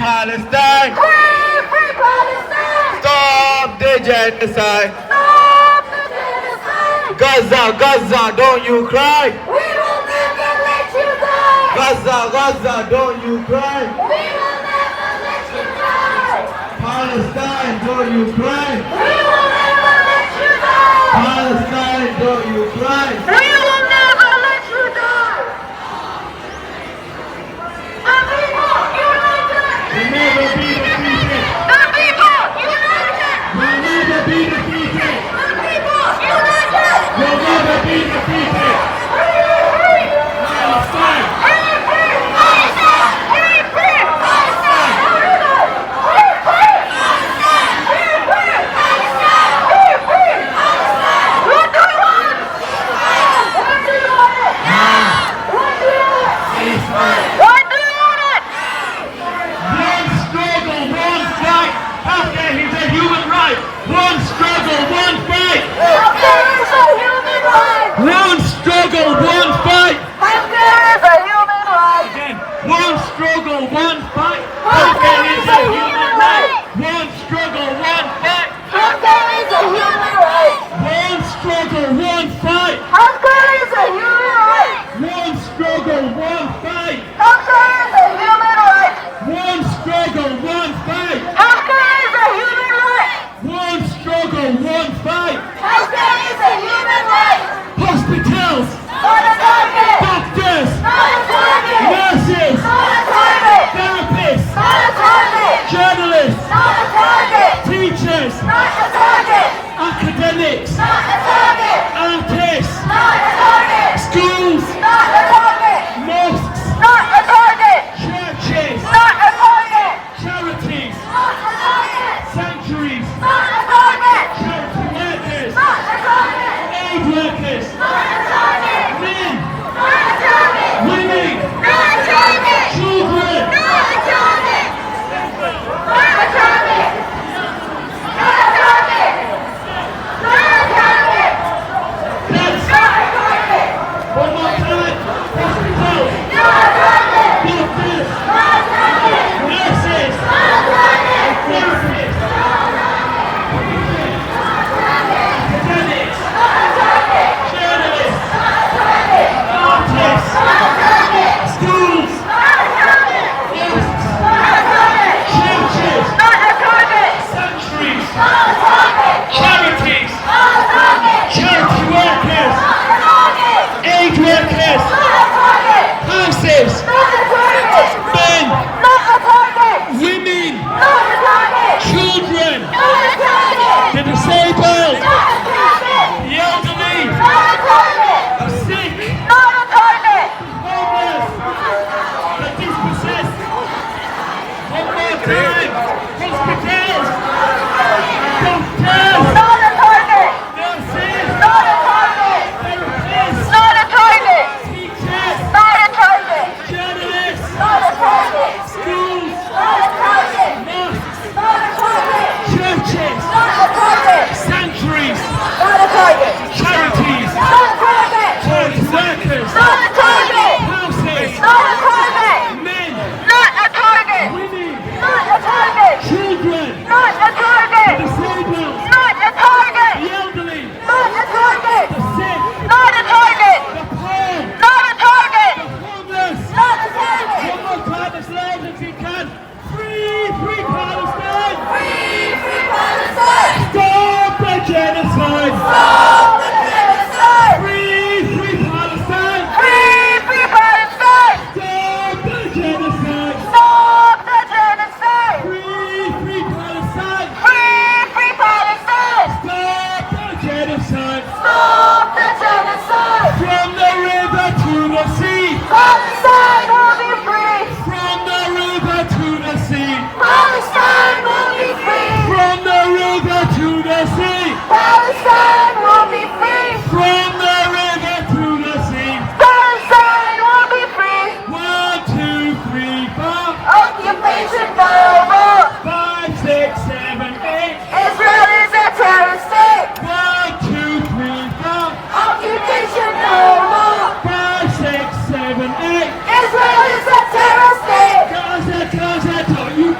Palestine! Free Palestine! Stop the genocide! Stop the genocide! Gaza, Gaza, don't you cry! We will never let you die! Gaza, Gaza, don't you cry! We will never let you die! Palestine, don't you cry! We will never let you die! Palestine, don't you cry! We will never let you die! The people united! We'll never be defeated! The people united! We'll never be defeated! The people united! We'll never be defeated! Palestine! One struggle, one fight! Healthcare is a human right! One struggle, one fight! Healthcare is a human right! Again, one struggle, one fight! Healthcare is a human right! One struggle, one fight! Healthcare is a human right! One struggle, one fight! Healthcare is a human right! One struggle, one fight! Healthcare is a human right! One struggle, one fight! Healthcare is a human right! One struggle, one fight! Healthcare is a human right! Hospitals! Not a target! Doctors! Not a target! Nurses! Not a target! Therapists! Not a target! Journalists! Not a target! Teachers! Not a target! Academics! Not a target! Artists! Not a target! Schools! Not a target! Mosques! Not a target! Churches! Not a target! Charities! Not a target! Sanctuaries! Not a target! Charity workers! Not a target! Aid workers! Not a target! Men! Not a target! Women! Not a target! Children! Not a target! Not a target! Not a target! Not a target! That's Not a target! one more time! Hospitals! Not a target! Doctors! Not a target! Nurses! Not a target! Therapists! Academics! Not a target! Journalists! Not a target! Artists! Not a target! Schools! Not a target! Mosques! Not a target! Churches! Not a target! Sanctuaries! Not a target! Charities! Not a target! Charity workers! Not a target! Aid workers! Not a target! Houses! Not a target! Men! Not a target! Women! Not a target! Children! Not a target! The disabled! Not a target! The elderly! Not a target! The sick! Not a target! Homeless! The dispossessed! One more time! Hospitals! Doctors! Not a target! Nurses! Not a target! Therapists! Not a target! Teachers! Not a target! Journalists! Not a target! Schools! Not a target! Mosques! Not a target! Churches! Not a target! Sanctuaries! Not a target! Charities! Not a target! Charity workers! Not a target! Houses! Not a target! Men! Not a target! Women! Not a target! Children! Not a target! Disabled! Not a target! The elderly! Not a target! The sick! Not a target! The poor! Not a target! Homeless! Not a target! One more time as loud as you can! Free Palestine! Free Palestine! Stop the genocide! Stop the genocide! Free Palestine! Free Palestine! Stop the genocide! Stop the genocide! Free Palestine! Free Palestine! Stop the genocide! Stop the genocide! From the river to the sea! Palestine will be free! From the river to the sea! Palestine will be free! From the river to the sea! Palestine will be free! From the river to the sea! Palestine will be free! 1, 2, 3, 4! Occupation no more! 5, 6, 7, 8! Israel is a terrorist state! 1, 2, 3, 4! Occupation no more! 5, 6, 7, 8! Israel is a terrorist state! Gaza, don't you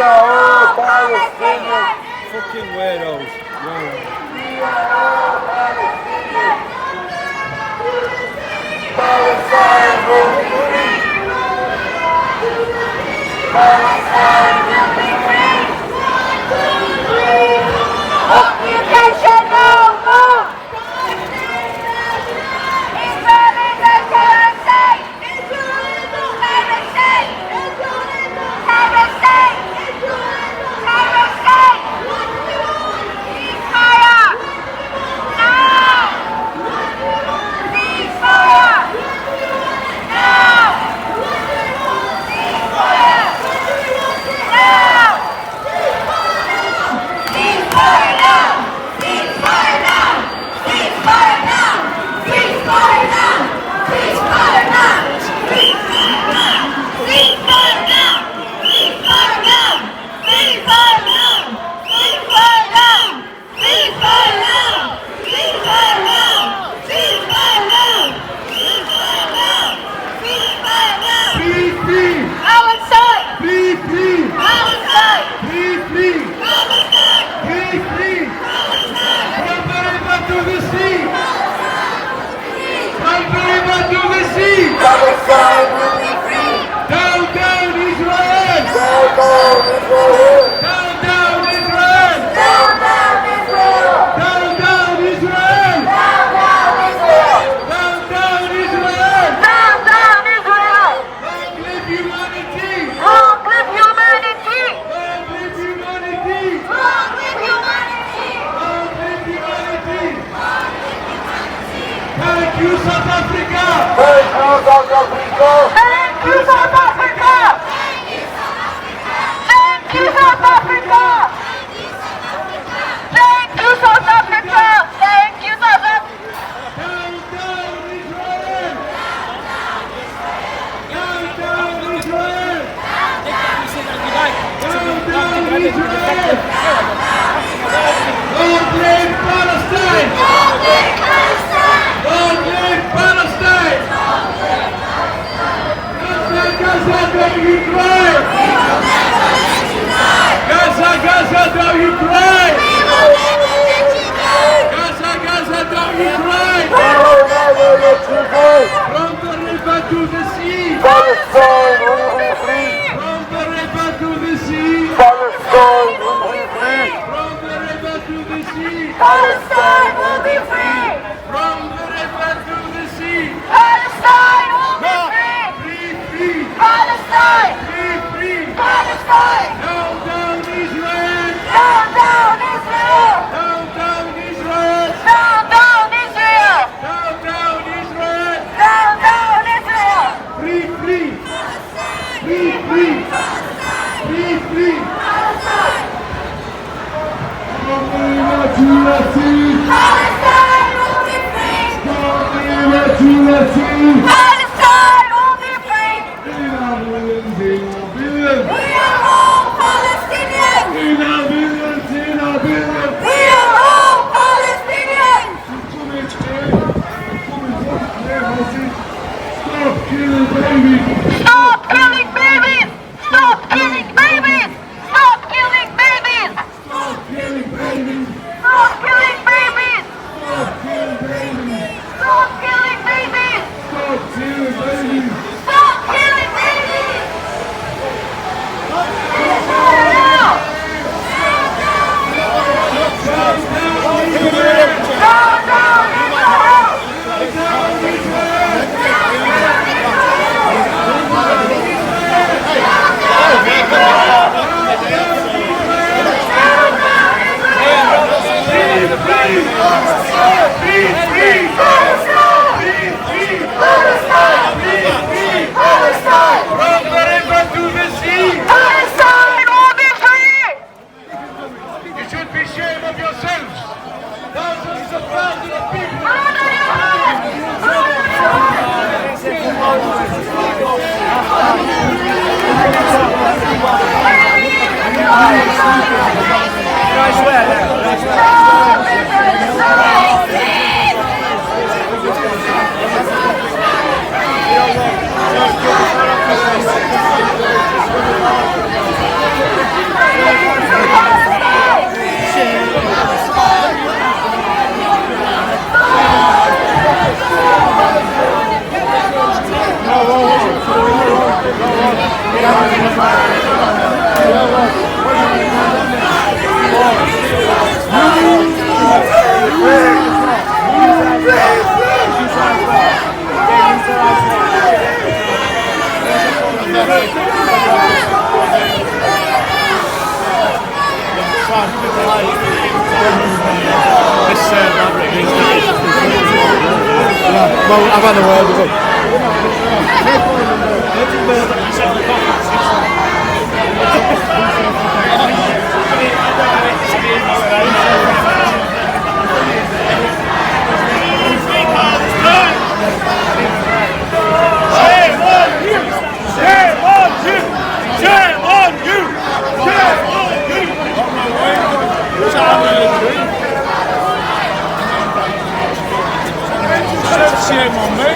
are all Palestinians. Fucking weirdos. Palestine will be free. Palestine will be free. Occupation no more. Israel is a terror state. Terror state. Terror state. Terror state. Ceasefire. Now. Ceasefire. Now. Ceasefire. Now. Ceasefire now. Ceasefire now. Ceasefire now. Ceasefire now. Ceasefire now. Ceasefire now. Ceasefire now. Ceasefire now. Ceasefire now. Ceasefire now. Ceasefire now. Ceasefire now. Ceasefire now. Ceasefire now. Ceasefire now. Free, free, Palestine. free, free, Palestine. free, free, Palestine. free, free. From the river to the sea. From the river to the sea. Palestine will be free. Down, down, Israel. Down, down, Israel. Down, down, Israel. Down, down, Israel. Down, down, Israel. Down, down, Israel. Down, down, Israel. Down, down, Israel. Long live humanity. Long live humanity. Long live humanity. Long live humanity. Long live humanity. Thank you, South Africa. Thank you, South Africa. Thank you, South Africa. Thank you, South Africa. Thank you, South Africa. Thank you, South Africa. Down, down, Israel. Down, down, Israel. Down, down, Israel. Long live Palestine. Long live Palestine. Long live Palestine. Gaza, Gaza, don't you cry. Gaza, Gaza, don't you cry. Gaza, Gaza, don't you cry. We will never let you go. From the river to the sea. Palestine will be free. From the river to the sea. Palestine will be free. From the river to the sea. Palestine will be free. From the river to the sea. Palestine will be free. Free, free, Palestine. free, free. Palestine. Down, down, Israel. Down, down, Israel. Down, down, Israel. Down, down, Israel. Down, down, Israel. Down, down, Israel. Free, free. Free, free. Free, free. From the river to the sea. Palestine will be free. From the river to the sea. Palestine will be free. In our billions, in our billions. We are all Palestinians. In our billions, in our billions. We are all Palestinians. Stop killing babies. Stop killing babies. Stop killing babies. Stop killing babies. Stop killing babies. Stop killing babies. Stop killing babies. Stop killing babies. Stop killing babies. Stop killing babies. Now. Down, down, Israel. Down, down, Israel. Down, Israel. Down, down, Israel. about the world, is it? Shame on me.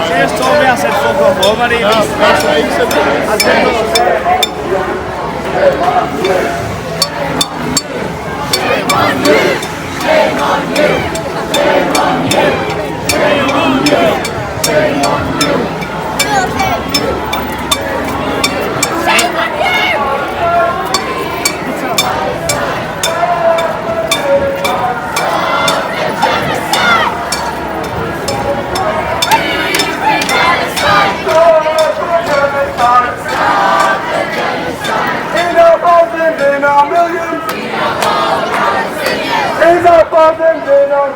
She just told me I said fuck off home, I didn't even. That's what he said. Shame on you! Shame on you! Shame on you! Shame on you! Shame on you! Shame on you! In our millions, in our thousands, in our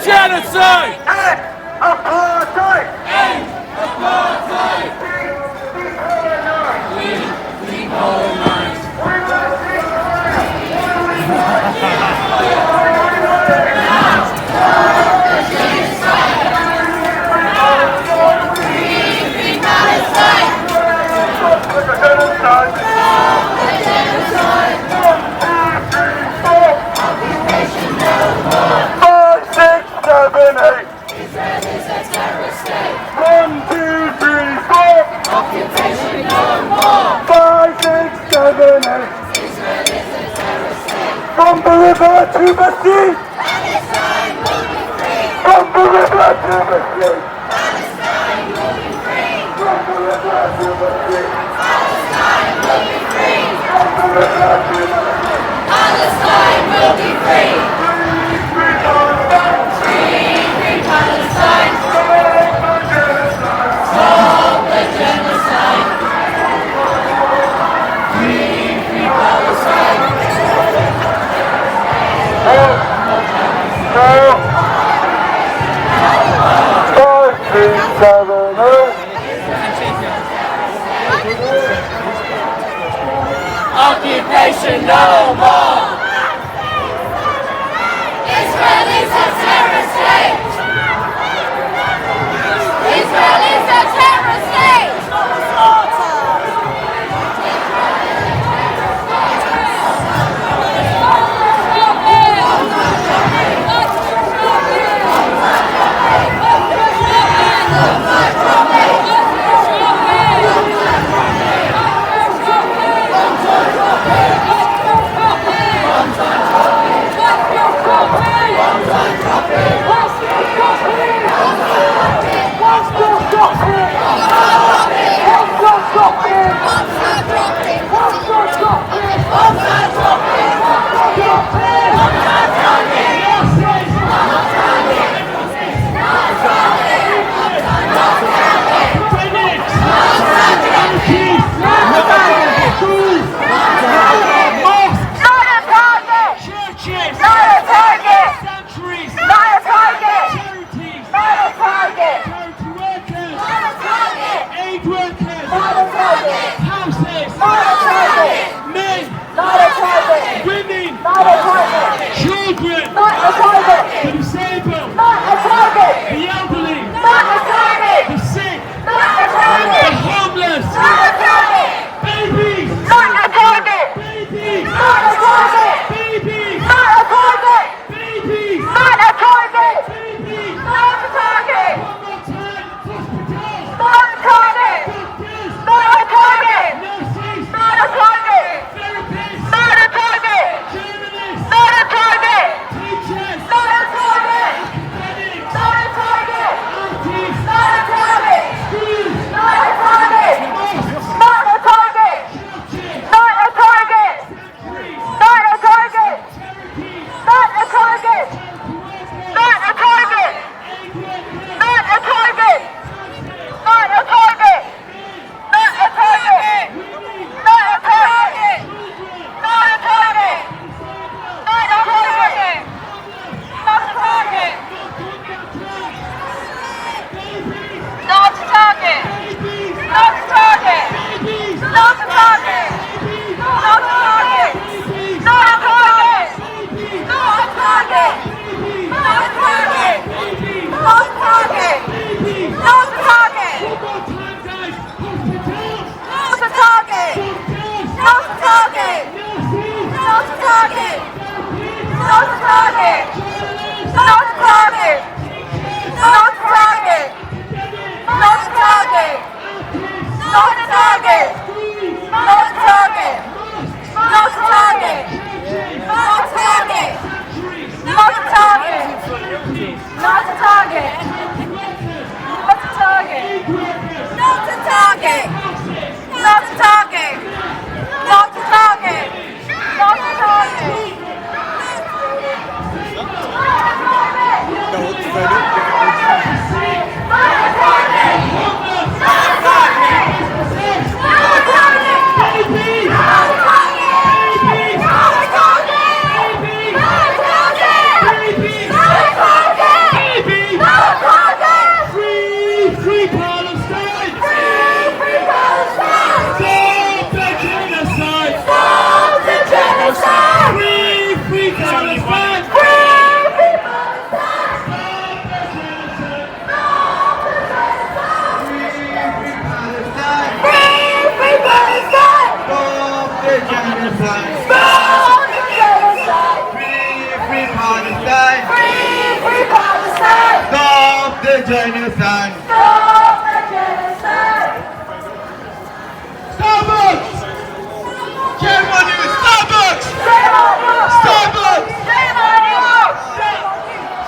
Genocide! End apartheid! End apartheid! Decolonize! Israel is a terrorist state. 1, 2, 3, 4. Occupation no more. 5, 6, 7, 8. Israel is a terrorist state. From the river to the sea. Palestine will be free. From the river to the sea. Palestine will be free. From the river to the sea. Palestine will be free. From the river to the sea. Palestine will be free. Free Palestine. Free Palestine. Stop the genocide. Free Palestine. Occupation no more! Israel is a terrorist state. Israel is a terrorist state. target! Not target! Not target! Not target! Not target! Not target! Not target! Not target! Not target! Not a target! Not a target! Not a target! Not a target! Not a target! Not a target! Free Palestine! Stop the genocide! Stop the genocide! Free Palestine! Genocide! Stop the genocide! Starbucks! Shame on you! Starbucks! Shame on you! Starbucks! Shame on you!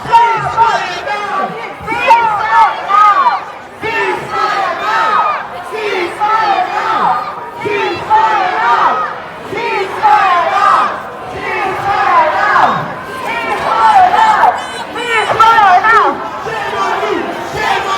Ceasefire now! Ceasefire now! Ceasefire now! Ceasefire now! Ceasefire now! Ceasefire now! Ceasefire now! Ceasefire now! Ceasefire now! Shame on you! Shame on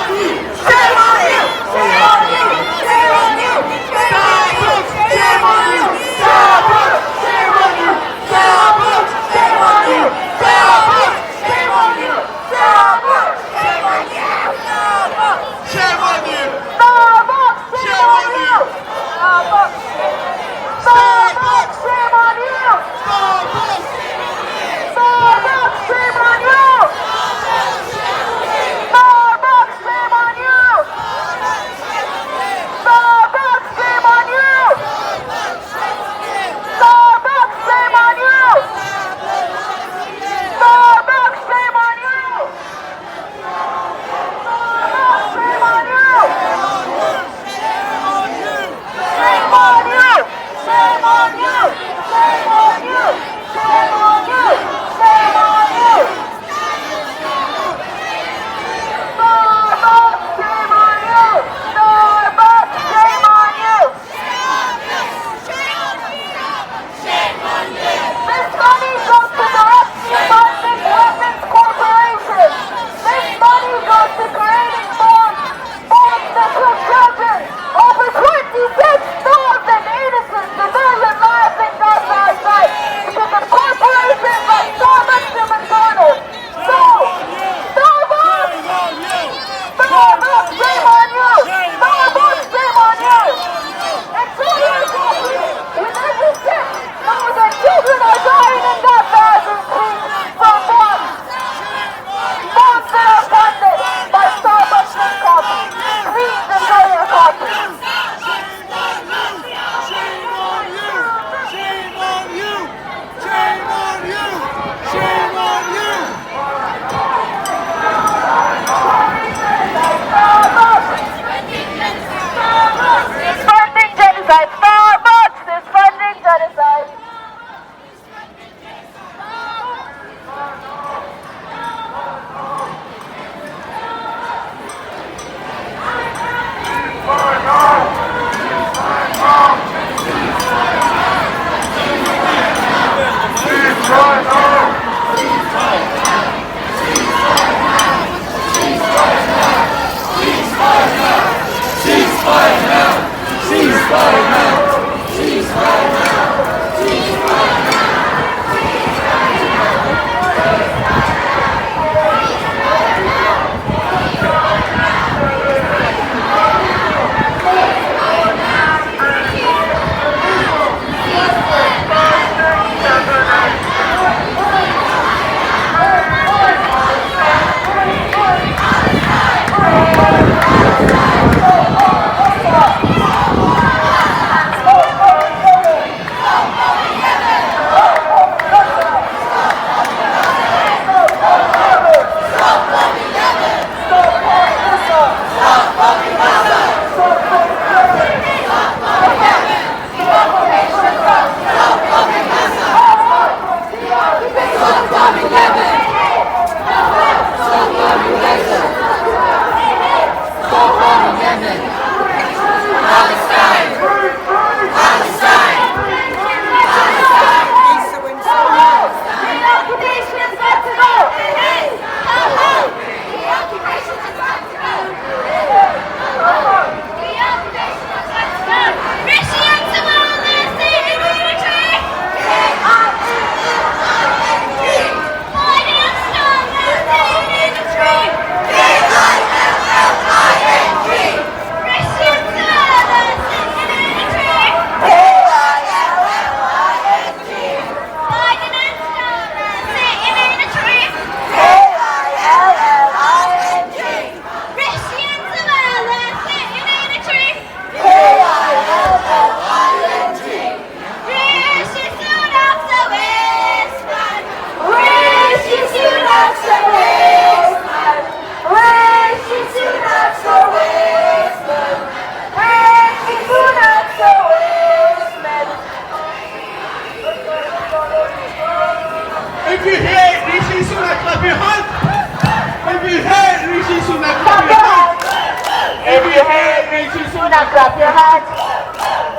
you hate Rishi Sunak, clap your hands.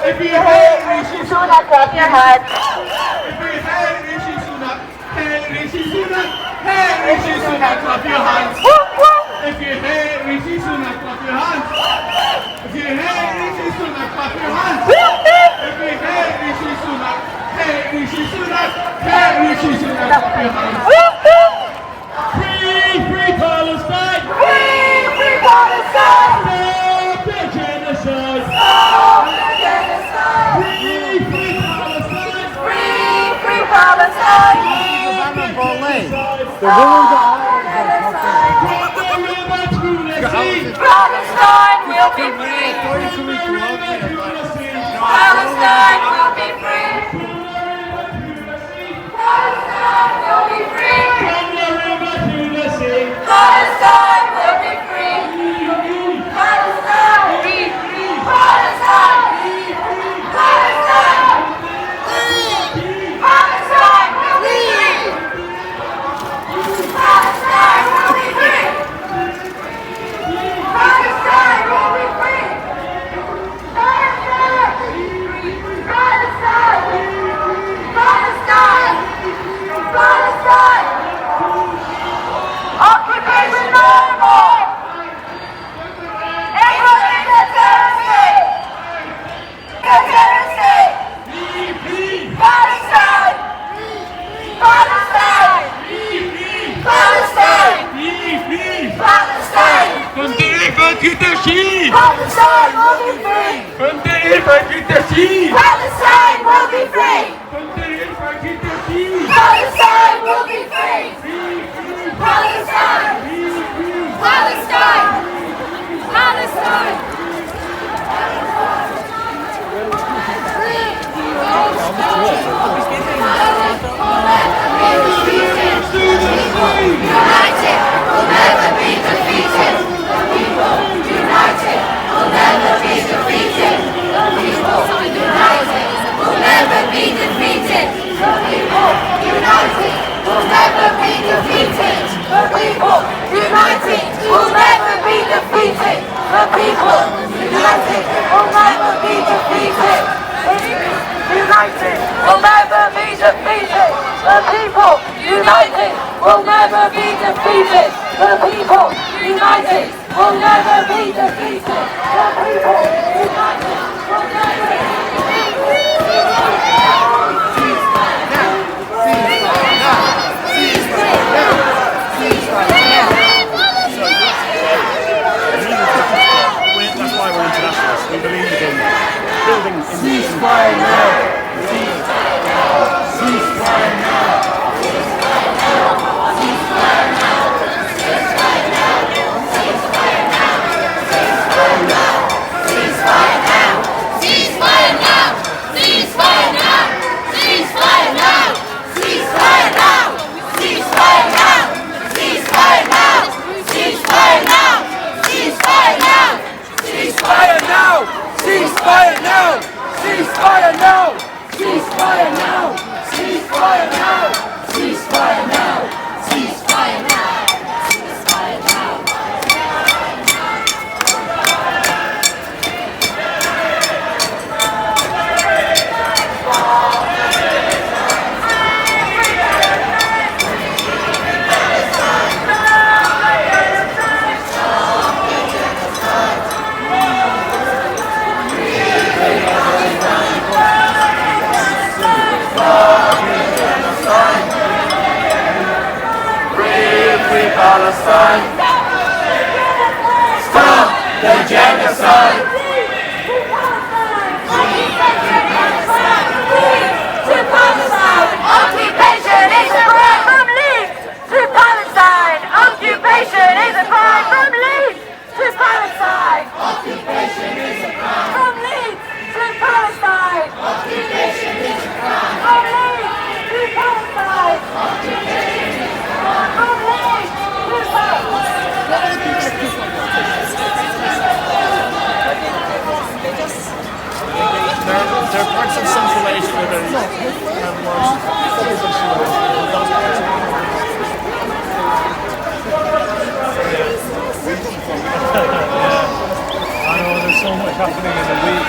If you Hate Rishi Sunak, clap your hands. If you hate Rishi Sunak, hate Rishi Sunak, hate Rishi Sunak, clap your hands. If you hate Rishi Sunak, clap your hands. If you hate Rishi Sunak, clap your hands. If you hate Rishi Sunak, hate Rishi Sunak, hate Rishi Sunak, clap your hands. Free Palestine! Free Palestine! Stop the genocide! Stop the genocide! Free Palestine! Free Palestine! The women's Palestine will be free! Palestine will be free! Palestine will be free! Palestine will be free! Palestine! Palestine! Palestine! Palestine will be free! Palestine will be free! Palestine will be free! Palestine! Palestine! Palestine! Palestine! Occupation no more! Israel is a terrorist state! A terrorist state! Palestine! Palestine! Palestine! Palestine! Von der Eva geht der Ski! Palestine will be free! Von der Eva geht der Ski! Palestine will be free! Von der Eva geht der Ski! Palestine will be free! Palestine! Palestine! Palestine! United will never be defeated. The people united will never be defeated. The people united will never be defeated. The people united will never be defeated. The people united will never be defeated. The people united will never be defeated. United will never be defeated. The people united will never be defeated. The people united will never be defeated. The people united will never be That's why we're internationalists. We believe in building ceasefire now! Ceasefire now! Ceasefire now! Ceasefire now! Ceasefire now! Ceasefire now! Ceasefire now! Ceasefire now! Ceasefire now! Palestine! Stop the genocide! Occupation is a crime from Leeds to Palestine! Occupation is a crime from Leeds to Palestine! Occupation is a crime from Leeds to Palestine! Occupation is a crime from Leeds to Palestine! Occupation is a crime from Leeds to There are parts of Central Asia that have more happening in a week.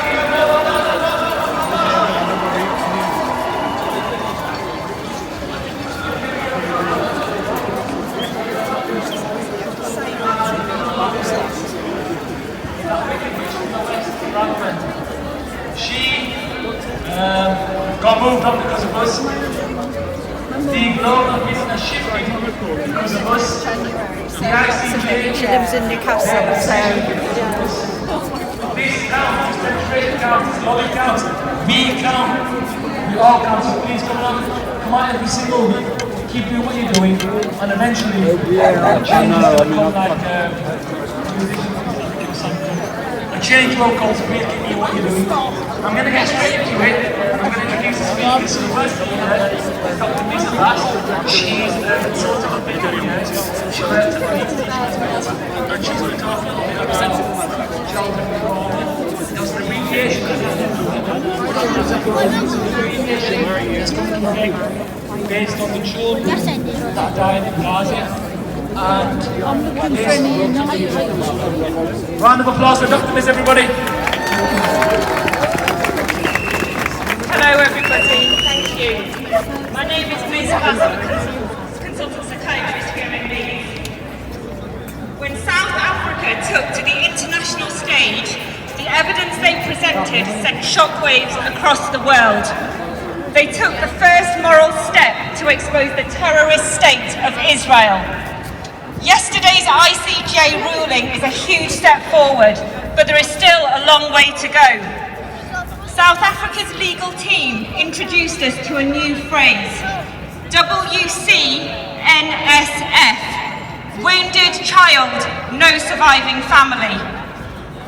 She got moved up because of us. The global business shifted because of us. She lives in Newcastle, so This counts, this demonstration counts, this lobby counts, we count, we all count. So please come on every single week, keep doing what you're doing, and eventually changes will come like a change will come, so please keep doing what you're doing. I'm going to get straight into it. I'm going to introduce the speakers. So the first speaker is Dr. Miss Glass. She's a consultant of Big Years. She works at the Leeds Pro-Palestinian, and she's going to talk a little bit about childhood trauma. There's the remediation that's coming from based on the children that died in Gaza. And round of applause for Dr. Miss, everybody. Hello everybody, thank you. My name is Miss Glass, I'm a consultant psychiatrist here in Leeds. When South Africa took to the international stage, the evidence they presented sent shockwaves across the world. They took the first moral step to expose the terrorist state of Israel. Yesterday's ICJ ruling is a huge step forward, but there is still a long way to go. South Africa's legal team introduced us to a new phrase, WCNSF, Wounded Child, No Surviving Family.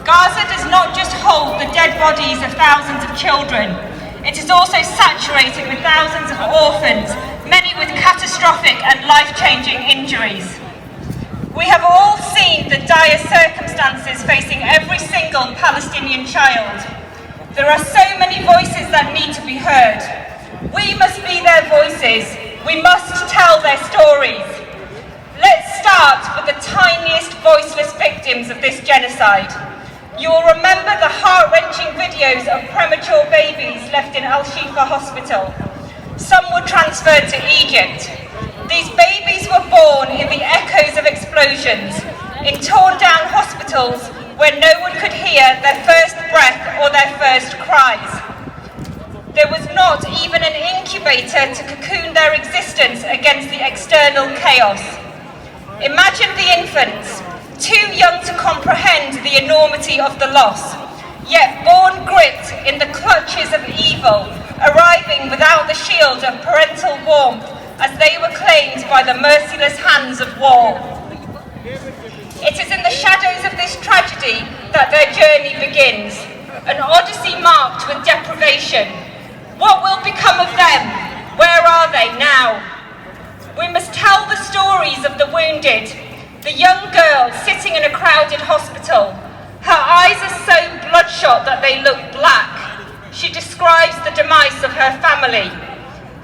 Gaza does not just hold the dead bodies of thousands of children, it is also saturated with thousands of orphans, many with catastrophic and life-changing injuries. We have all seen the dire circumstances facing every single Palestinian child. There are so many voices that need to be heard. We must be their voices. We must tell their stories. Let's start with the tiniest voiceless victims of this genocide. You will remember the heart-wrenching videos of premature babies left in Al-Shifa Hospital. Some were transferred to Egypt. These babies were born in the echoes of explosions, in torn-down hospitals where no one could hear their first breath or their first cries. There was not even an incubator to cocoon their existence against the external chaos. Imagine the infants, too young to comprehend the enormity of the loss, yet born gripped in the clutches of evil, arriving without the shield of parental warmth as they were claimed by the merciless hands of war. It is in the shadows of this tragedy that their journey begins, an odyssey marked with deprivation. What will become of them? Where are they now? We must tell the stories of the wounded, the young girl sitting in a crowded hospital. Her eyes are so bloodshot that they look black. She describes the demise of her family.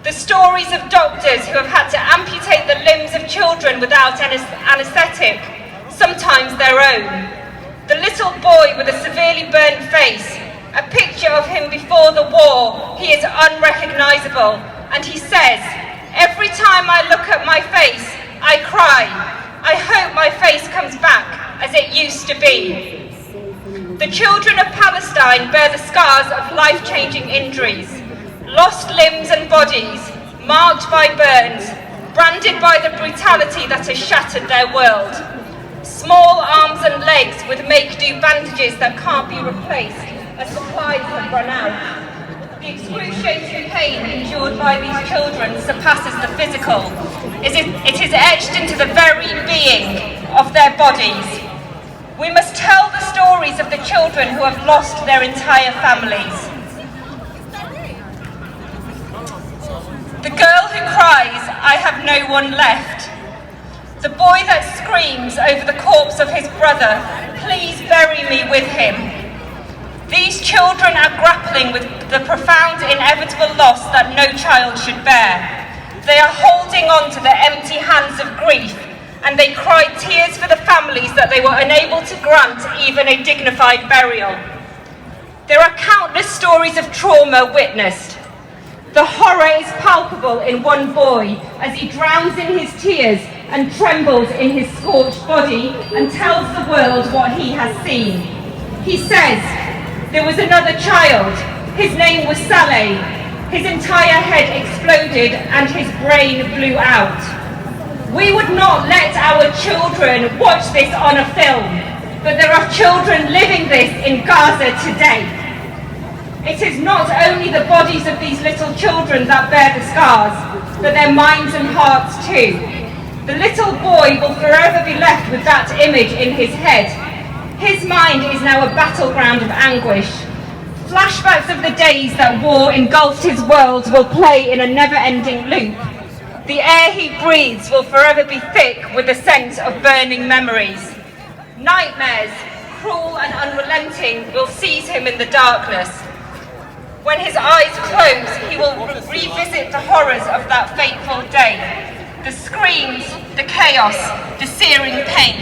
The stories of doctors who have had to amputate the limbs of children without anaesthetic, sometimes their own. The little boy with a severely burnt face, a picture of him before the war, he is unrecognisable, and he says, "Every time I look at my face, I cry. I hope my face comes back as it used to be." The children of Palestine bear the scars of life-changing injuries, lost limbs and bodies, marked by burns, branded by the brutality that has shattered their world. Small arms and legs with make-do bandages that can't be replaced as supplies have run out. The excruciating pain endured by these children surpasses the physical. It is etched into the very being of their bodies. We must tell the stories of the children who have lost their entire families. The girl who cries, "I have no one left." The boy that screams over the corpse of his brother, "Please bury me with him." These children are grappling with the profound, inevitable loss that no child should bear. They are holding on to the empty hands of grief, and they cry tears for the families that they were unable to grant even a dignified burial. There are countless stories of trauma witnessed. The horror is palpable in one boy as he drowns in his tears and trembles in his scorched body and tells the world what he has seen. He says, "There was another child. His name was Saleh. His entire head exploded and his brain blew out. We would not let our children watch this on a film, but there are children living this in Gaza today." It is not only the bodies of these little children that bear the scars, but their minds and hearts too. The little boy will forever be left with that image in his head. His mind is now a battleground of anguish. Flashbacks of the days that war engulfed his world will play in a never-ending loop. The air he breathes will forever be thick with the scent of burning memories. Nightmares, cruel and unrelenting, will seize him in the darkness. When his eyes close, he will revisit the horrors of that fateful day. The screams, the chaos, the searing pain.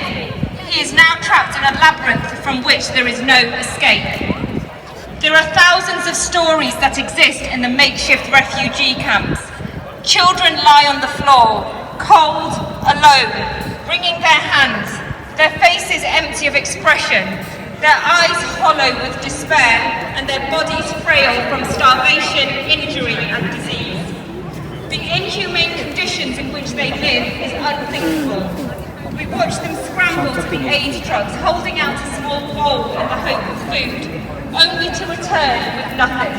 He is now trapped in a labyrinth from which there is no escape. There are thousands of stories that exist in the makeshift refugee camps. Children lie on the floor, cold, alone, wringing their hands, their faces empty of expression, their eyes hollow with despair, and their bodies frail from starvation, injury, and disease. The inhumane conditions in which they live is unthinkable. We watch them scramble to the aid trucks, holding out a small bowl in the hope of food, only to return with nothing.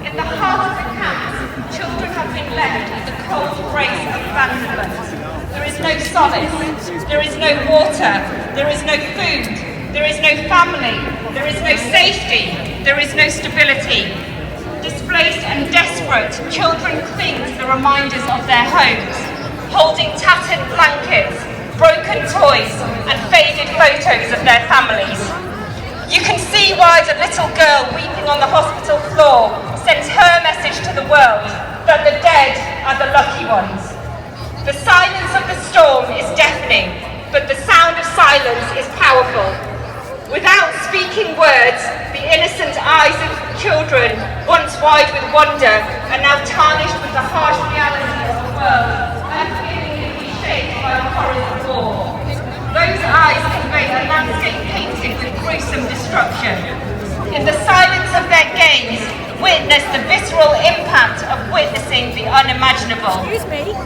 In the heart of the camps, children have been left in the cold embrace of abandonment. There is no solace, there is no water, there is no food, there is no family, there is no safety, there is no stability. Displaced and desperate, children cling to the reminders of their homes, holding tattered blankets, broken toys, and faded photos of their families. You can see why the little girl weeping on the hospital floor sends her message to the world that the dead are the lucky ones. The silence of the storm is deafening, but the sound of silence is powerful. Without speaking words, the innocent eyes of children, once wide with wonder, are now tarnished with the harsh reality of the world, unforgivingly shaped by the horrors of war. Those eyes convey a landscape painted with gruesome destruction. In the silence of their gaze, witness the visceral impact of witnessing the unimaginable. Excuse me.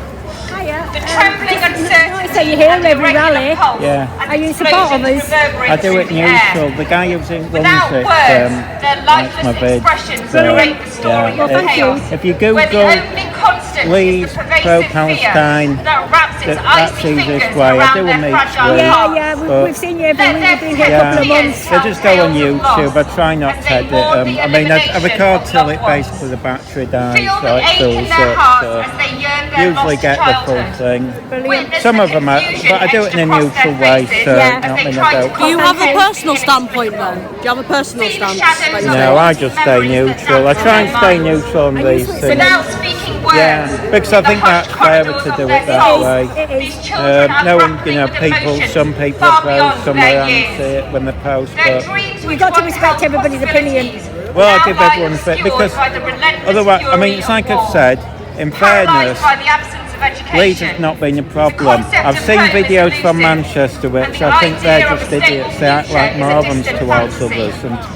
Hiya. The trembling uncertainty So you hear and every irregular rally? pulse Yeah. and Are you in support of explosions us? reverberate I do through it the neutral. air. The guy who's in Without runs it, words, their likes my lifeless vid. expressions So, narrate the story yeah, of thank you. chaos. If you Where the Google only constant Leeds is the pervasive Pro-Palestinian, fear that wraps its that's icy easiest fingers way. I around do a their mix fragile with- hearts. Yeah, But- we've seen you every Let week. their You've been here a couple of Yeah. months. So just go on YouTube. I try not to edit them. I mean, I record till it basically the battery dies, Feel so the it ache in fills their up. hearts So as they yearn their usually lost get the full childhood. thing. Witness Some the of them are, confusion but I do it in a etched across neutral their way, faces so Yeah. as not they in a try to vote. Do you have a comprehend personal the standpoint then? inexplicable. Do you have a personal See the stance? shadows that you of take? No, I old just stay memories that neutral. I dance try in and their stay minds. neutral on these things. Without speaking words, Yeah, because I in the think hushed that's better corridors to of do their it that souls, way. It is. these children are No one, grappling with people, emotions some people far post, beyond some their will years. see it when they post, Their but dreams, You've which got to once respect held everybody's opinion. possibilities, well, I now give lie everyone fair obscured because by the relentless otherwise, I mean, fury it's of like I've war. said, in fairness, Paralysed by the absence of education. Leeds has not been a problem. concept I've of seen home is videos from elusive, Manchester and which the I think they're idea of a just idiots. They act stable like future is a morons distant towards fantasy. others.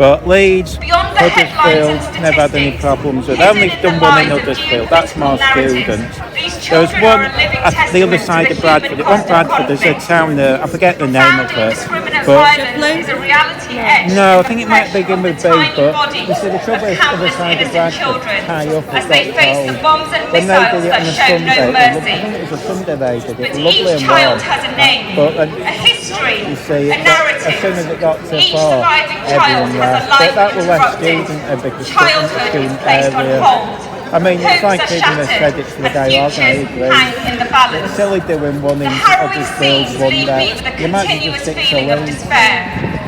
But Leeds, Beyond the headlines Huddersfield, and never had any statistics, problems with. hidden Only in done the one in lies of Huddersfield. That's more geopolitical students. narratives, these There was children one are a living at the other testament side to of the Bradford. human It wasn't cost of Bradford. There's a conflict. town there. I forget the name of Profound it. indiscriminate But violence is a reality etched no, I in think the it might flesh begin of with the B. tiny But bodies you see, the trouble of is the other countless side of innocent Bradford children high up. as they face the bombs and When they missiles did it that on a show Sunday, no I mercy. think it was a Sunday they did it. But Lovely each and child warm. has a name, But a history, you see, a narrative. as soon as it got to Each four, surviving child everyone has a left. life But that was less interrupted. student because Childhood is student placed on area. hold. I mean, it's Hopes like are even the shattered, credits for the and guy futures organising. hang in the balance. It's silly doing one The in harrowing Huddersfield scenes one leave day. me with a You might continuous just stick to feeling of Leeds. despair.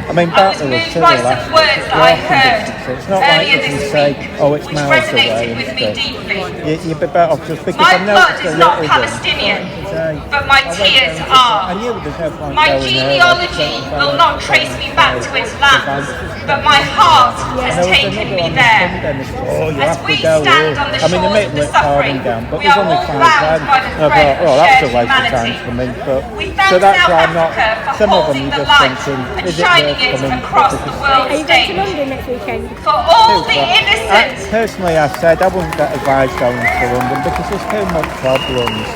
I mean, I was Bartley was moved silly by last some week. words It's that I walking heard distance. It's not like earlier you can this say, week, oh, it's which miles away resonated and with me stuff. deeply. You'd be better off just because My I've blood noticed is a not little bit. Palestinian. but my tears are. My genealogy will not trace me back to its lands, but my heart has taken me there. As we stand on the shores of the suffering, we are all bound by the thread of shared humanity. We thank South Africa for holding the light and shining it across the world stage. For all the innocent. Personally, I said I wouldn't get advised going to London because there's too much problems.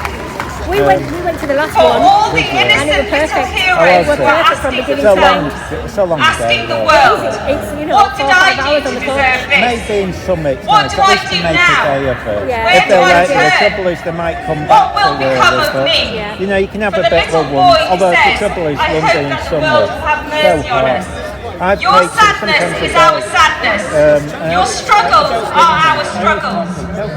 We went to the last For one, all the and it innocent was perfect. heroes It was were perfect from asking beginning So to long, end. so long Asking the ago. world, It's, you know, what 4 did or 5 I hours do on to the phone. deserve this? Maybe in some it's What nice, do at I least to do make a now? day of it. Yeah. Where If do they're I like the turn? trouble is they might come What back will to become early, of but me? you know, you can have For a the bit of a little one. boy who Although the says, trouble is I hope London in that the summer, world will have so mercy on hot. us. I've Your played sadness sometimes is about, our sadness. Your struggles are our struggles.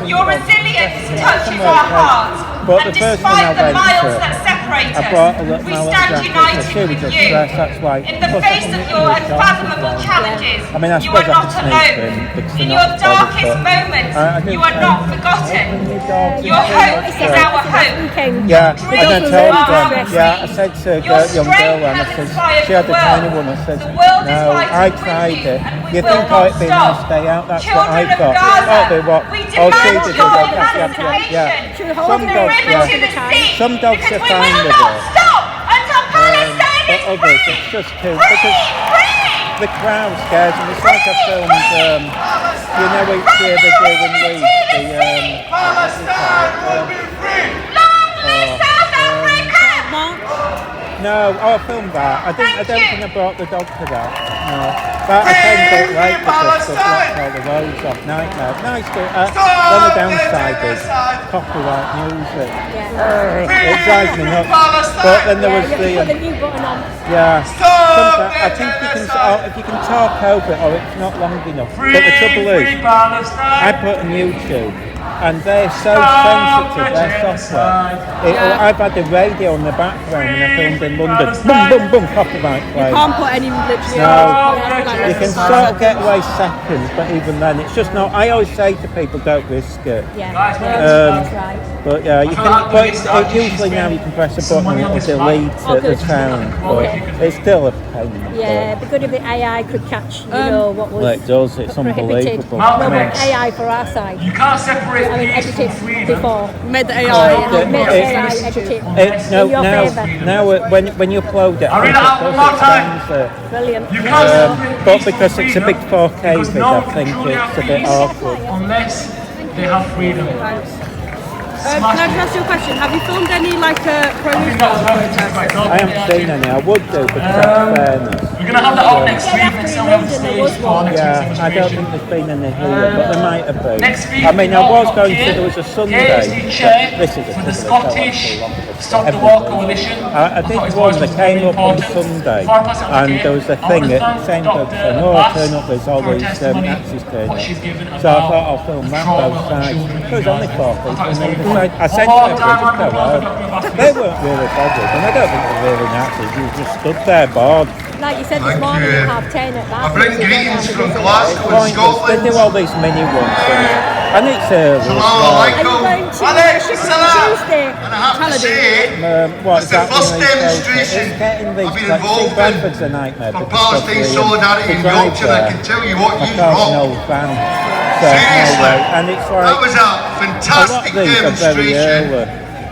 Your resilience touches our hearts. But And the first one I despite the went miles to, that separate I brought a us, little, we my little stand jacket, united so she was with just you. stressed, that's why. In the Plus, face I of think your it was unfathomable dark. challenges, I mean, I you suppose are I not could snake them alone. because In they're your not bothered, darkest but moments, I do you are say, not forgotten. open your dogs Your and hope things, is our hope. yeah, Your and I dreams told are them, our yeah, I dreams. said to a Your young strength girl, and I has said, inspired she had the a tiny world. one, I said, The world is no, fighting I with tried you, it. and we You will think not it'd be stop. nice day out, that's what Children I've of got. Gaza, Oh, they what? we Oh, she demand did your it, yeah. emancipation. Hold Some it. From the dogs, river to the yeah. sea. Some dogs Because are we fine will with not it. stop until Palestine But is others, free. it's just too, Free, because free. the crowd scares me. It's like I filmed, you know, each year they do in Leeds, Palestine will be free! Long live South Africa! No, I filmed that. I don't think I brought the dog to that. No. But I Free came a bit late because they Palestine! blocked all the roads off. Nightmare. Nice to, Stop the only the downside is genocide! copyright music. Free It drives me nuts. Palestine! But then there Yeah, was you have to the, put the new button on. yeah. Stop Sometimes, I think you can, if you can talk over it or it's not long enough. But the trouble is, I put on YouTube and they're so sensitive, their software. I've had the radio in the background when I filmed in London. Boom, boom, boom, copyright play. Can't put any literally. No, you can sort of get away seconds, but even then, it's just not. I always say to people, don't risk it. Yeah, that's right. But yeah, you can. But usually now you can press a button and it'll delete the sound, but it's still a pain. Yeah, it'd be good if the AI could catch, you know, what was Well, it does. It's prohibited. unbelievable. No, I mean, but AI for our side. You can't separate I mean, peace from edited freedom. before. Made the Oh, AI. Make the AI edit it no, in your favour. now when you upload it, I'll read it out one more time. Brilliant. You can't separate but peace from because it's a big freedom, 4K because vid, no I one think can truly it's a have bit peace awkward. unless they have freedom. Can I just ask you a question? Have you filmed any pro-Israel protests? I haven't seen any. I would do because that's fairness. We're going to have that on next week. Next time we have the stage for next Yeah, week's I don't exhibition. think there's been any here, but there might have been. Next week, I mean, I was going to. okay. There was a Sunday. Here's the chair This is a for the couple of Scottish hours, Stop the War Coalition. I think it was they came up on Sunday, and there was a thing at St. Doug's saying, "Oh, turn up, there's all these Nazis turning up." So I thought I'll film that both sides. It was only 4 people, and they decided, I said to them, just go out. They weren't really bothered, and I don't think they're really Nazis. You just stood there bored. Like you said this morning at 10:30 at I bring greetings from Glasgow in They Scotland. do all these mini ones, and it's early. Salam Are you alaikum. going to Alaikum Shipping salam. Tuesday? And I have to say, What's it's the that first when they demonstration it's getting these, I've been like, involved see, Bradford's a nightmare for because of Palestine the, solidarity in the drive Yorkshire. I there. can tell you what My you've car's an wrong. old van. So, Seriously, anyway, and it's like, that was a a lot of fantastic these are very demonstration. early.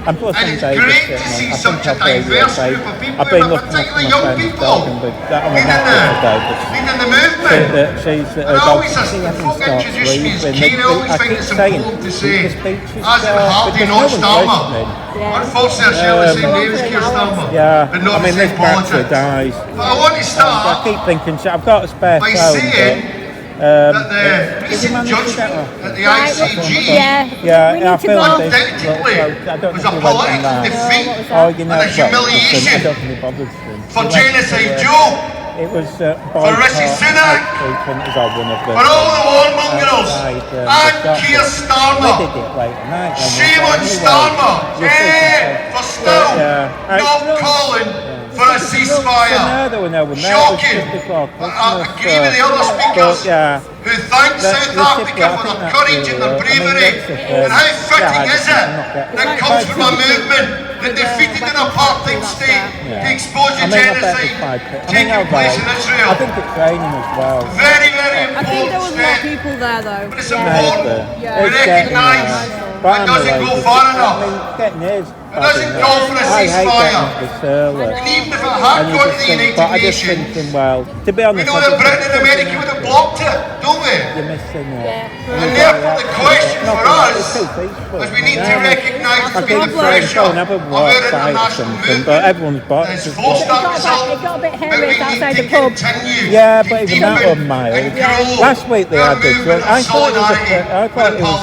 And plus And I'm it's David great sitting to on. see I such think a I'll be diverse okay. group of people, I've been and looking after particularly my young friend's people, dog, and that I'm leading not the movement. she's And her I dog. always, as She the hasn't folk stopped introduce me as breathing. keen, I always I find keep it's saying, important to the say, speech is as in Hardy, because no no one's Starmer. listening. Unfortunately, I share the same name as Keir Starmer, Yeah, but not I mean, the this same battery politics. dies. But I want to I start keep thinking, I've got a spare by phone, saying but, that the did you recent manage to get judgment one? at the ICG Yeah, we I need to filmed go. this. undoubtedly I don't was know a if you went on political that. defeat Oh, you know, and a well, listen, I humiliation don't think he bothered to. for Genocide Joe, It was for Rishi Sunak, is all one of them. for all the warmongers, and Keir We Starmer. did it late at night. Shame on Starmer, for still not calling for a ceasefire. Shocking. I agree with the other speakers who thank South Africa for their courage and their bravery. And how fitting is it that comes from a movement that defeated an apartheid state to expose the I mean, I bet it's genocide 5 I mean, taking place in I Israel. think the training as well. Very, very I think there important was more step. people there though. But it's important. Yeah. We It's getting recognise but it doesn't go far enough. I mean, it's getting his. It doesn't call for a I hate ceasefire. getting this early. And even if it had And you gone to just the think, but I United just Nations, thinking, well, to be we honest, know I that just Britain and think America would have blocked it, don't we? you're missing it. And therefore the question for us is we need to recognise the pressure of our international movement everyone's bought that has forced that result, It got a bit but we hairy need outside to the pub. continue Yeah, to but even deepen that was mild. and grow Last week they our had this. movement I of thought it was solidarity a